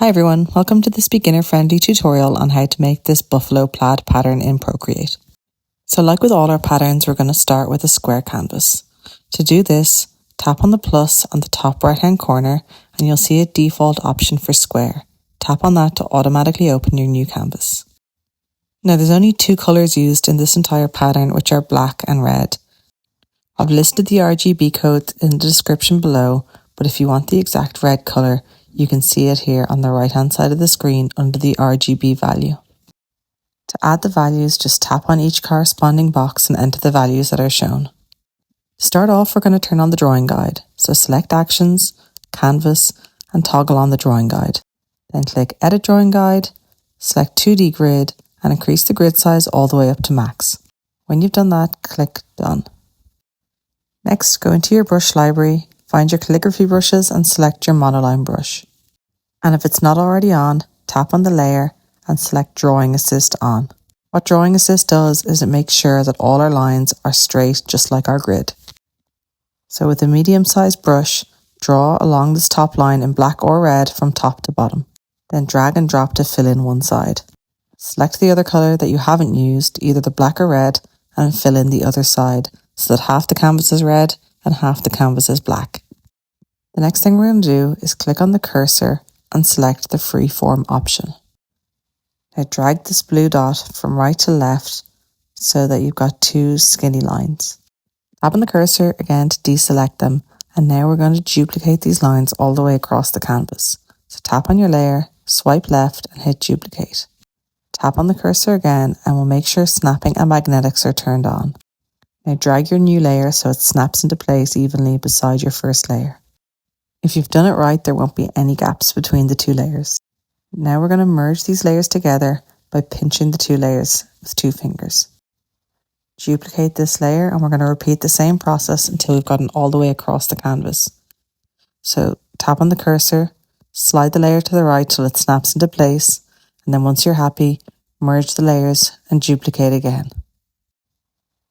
Hi everyone, welcome to this beginner-friendly tutorial on how to make this buffalo plaid pattern in Procreate. So like with all our patterns, we're going to start with a square canvas. To do this, tap on the plus on the top right-hand corner and you'll see a default option for square. Tap on that to automatically open your new canvas. Now there's only two colours used in this entire pattern, which are black and red. I've listed the RGB codes in the description below, but if you want the exact red colour, you can see it here on the right hand side of the screen under the RGB value. To add the values, just tap on each corresponding box and enter the values that are shown. To start off, we're going to turn on the drawing guide. So select Actions, Canvas, and toggle on the drawing guide. Then click Edit Drawing Guide, select 2D Grid, and increase the grid size all the way up to max. When you've done that, click Done. Next, go into your brush library, find your calligraphy brushes and select your monoline brush. And if it's not already on, tap on the layer and select Drawing Assist on. What Drawing Assist does is it makes sure that all our lines are straight, just like our grid. So with a medium-sized brush, draw along this top line in black or red from top to bottom. Then drag and drop to fill in one side. Select the other colour that you haven't used, either the black or red, and fill in the other side so that half the canvas is red and half the canvas is black. The next thing we're going to do is click on the cursor and select the freeform option. Now drag this blue dot from right to left so that you've got two skinny lines. Tap on the cursor again to deselect them, and now we're going to duplicate these lines all the way across the canvas. So tap on your layer, swipe left and hit duplicate. Tap on the cursor again and we'll make sure snapping and magnetics are turned on. Now drag your new layer so it snaps into place evenly beside your first layer. If you've done it right, there won't be any gaps between the two layers. Now we're going to merge these layers together by pinching the two layers with two fingers. Duplicate this layer and we're going to repeat the same process until we've gotten all the way across the canvas. So tap on the cursor, slide the layer to the right till it snaps into place, and then once you're happy, merge the layers and duplicate again.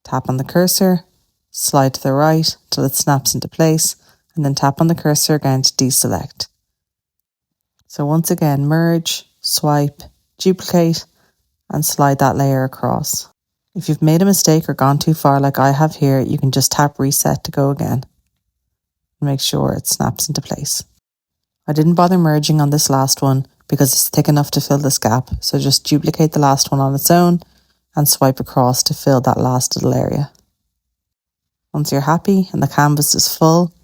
Tap on the cursor, slide to the right till it snaps into place, and then tap on the cursor again to deselect. So once again, merge, swipe, duplicate, and slide that layer across. If you've made a mistake or gone too far like I have here, you can just tap reset to go again. Make sure it snaps into place. I didn't bother merging on this last one because it's thick enough to fill this gap, so just duplicate the last one on its own and swipe across to fill that last little area. Once you're happy and the canvas is full,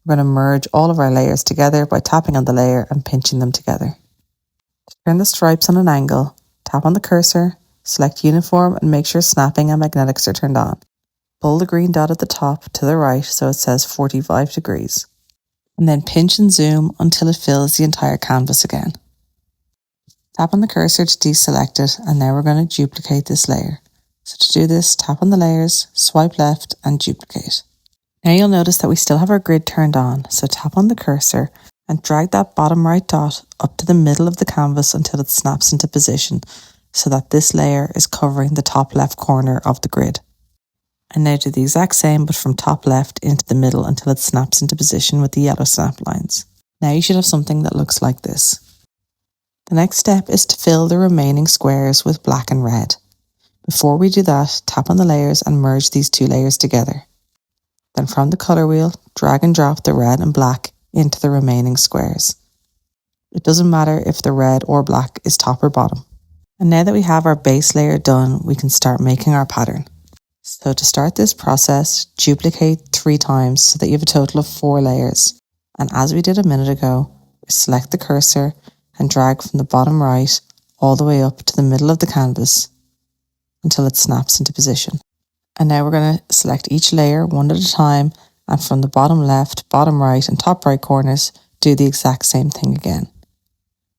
we're going to merge all of our layers together by tapping on the layer and pinching them together. To turn the stripes on an angle, tap on the cursor, select uniform and make sure snapping and magnetics are turned on. Pull the green dot at the top to the right so it says 45 degrees. And then pinch and zoom until it fills the entire canvas again. Tap on the cursor to deselect it, and now we're going to duplicate this layer. So to do this, tap on the layers, swipe left and duplicate. Now you'll notice that we still have our grid turned on, so tap on the cursor and drag that bottom right dot up to the middle of the canvas until it snaps into position so that this layer is covering the top left corner of the grid. And now do the exact same but from top left into the middle until it snaps into position with the yellow snap lines. Now you should have something that looks like this. The next step is to fill the remaining squares with black and red. Before we do that, tap on the layers and merge these two layers together. Then from the colour wheel, drag and drop the red and black into the remaining squares. It doesn't matter if the red or black is top or bottom. And now that we have our base layer done, we can start making our pattern. So to start this process, duplicate 3 times so that you have a total of 4 layers. And as we did a minute ago, select the cursor and drag from the bottom right all the way up to the middle of the canvas until it snaps into position. And now we're going to select each layer one at a time, and from the bottom left, bottom right and top right corners, do the exact same thing again.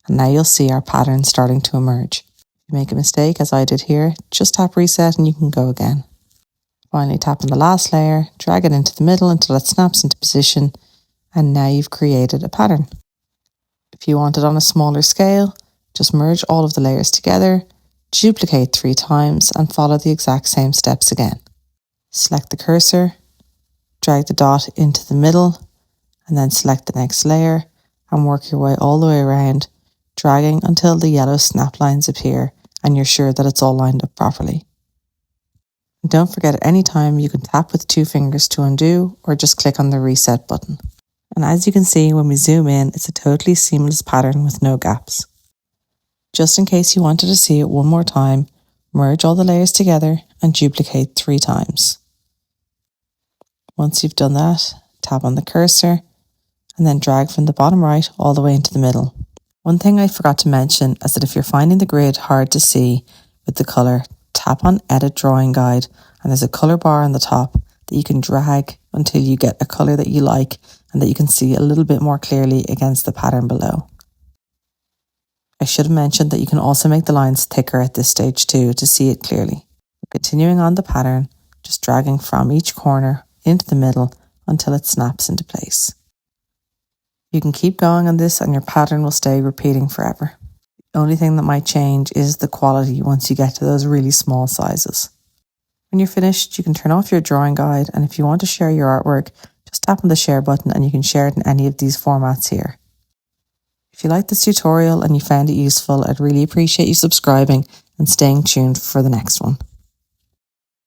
And now you'll see our pattern starting to emerge. If you make a mistake, as I did here, just tap reset and you can go again. Finally tap on the last layer, drag it into the middle until it snaps into position, and now you've created a pattern. If you want it on a smaller scale, just merge all of the layers together, duplicate 3 times and follow the exact same steps again. Select the cursor, drag the dot into the middle, and then select the next layer and work your way all the way around, dragging until the yellow snap lines appear and you're sure that it's all lined up properly. And don't forget, at any time you can tap with 2 fingers to undo or just click on the reset button. And as you can see, when we zoom in, it's a totally seamless pattern with no gaps. Just in case you wanted to see it one more time, merge all the layers together and duplicate 3 times. Once you've done that, tap on the cursor and then drag from the bottom right all the way into the middle. One thing I forgot to mention is that if you're finding the grid hard to see with the colour, tap on Edit Drawing Guide and there's a colour bar on the top that you can drag until you get a colour that you like and that you can see a little bit more clearly against the pattern below. I should have mentioned that you can also make the lines thicker at this stage too to see it clearly. Continuing on the pattern, just dragging from each corner into the middle until it snaps into place. You can keep going on this and your pattern will stay repeating forever. The only thing that might change is the quality once you get to those really small sizes. When you're finished, you can turn off your drawing guide, and if you want to share your artwork, just tap on the share button and you can share it in any of these formats here. If you liked this tutorial and you found it useful, I'd really appreciate you subscribing and staying tuned for the next one.